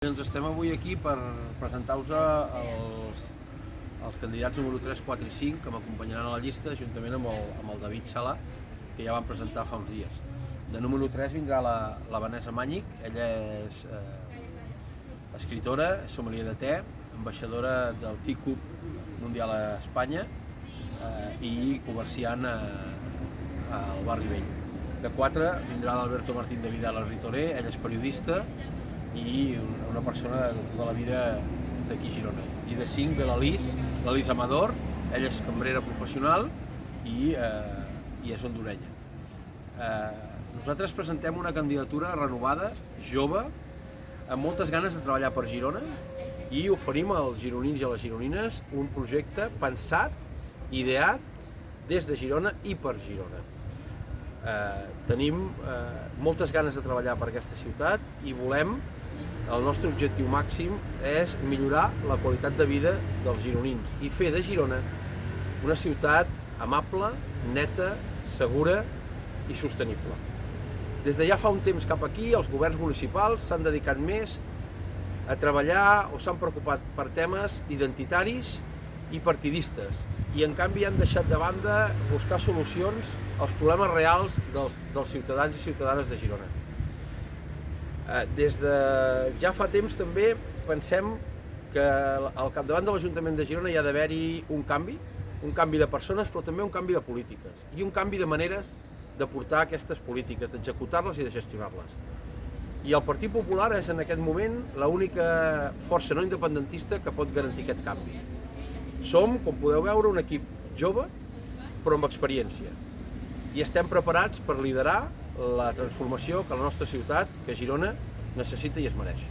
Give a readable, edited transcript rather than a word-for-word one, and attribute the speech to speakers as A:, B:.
A: Ens estem avui aquí per presentar-vos els candidats número 3, 4 i 5 que m'acompanyaran a la llista juntament amb el David Sala, que ja vam presentar fa uns dies. De número 3 vindrà la Vanessa Mànyic. Ella és escritora, sommelier de te, ambaixadora del Teacup Mundial a Espanya i comerciant al Barri Vell. De 4 vindrà l'Alberto Martín de Vidal Ritoré. Ell és periodista i una persona de tota la vida d'aquí a Girona. I de 5 ve l'Alice Amador. Ella és cambrera professional i és hondurenya. Nosaltres presentem una candidatura renovada, jove, amb moltes ganes de treballar per Girona, i oferim als gironins i a les gironines un projecte pensat, ideat des de Girona i per Girona. Tenim moltes ganes de treballar per aquesta ciutat i el nostre objectiu màxim és millorar la qualitat de vida dels gironins i fer de Girona una ciutat amable, neta, segura i sostenible. Des de ja fa un temps cap aquí, els governs municipals s'han dedicat més a treballar o s'han preocupat per temes identitaris i partidistes, i en canvi han deixat de banda buscar solucions als problemes reals dels ciutadans i ciutadanes de Girona. Des de ja fa temps també pensem que al capdavant de l'Ajuntament de Girona hi ha d'haver-hi un canvi de persones, però també un canvi de polítiques i un canvi de maneres de portar aquestes polítiques, d'executar-les i de gestionar-les. I el Partit Popular és en aquest moment l'única força no independentista que pot garantir aquest canvi. Som, com podeu veure, un equip jove, però amb experiència. I estem preparats per liderar la transformació que la nostra ciutat, que Girona, necessita i es mereix.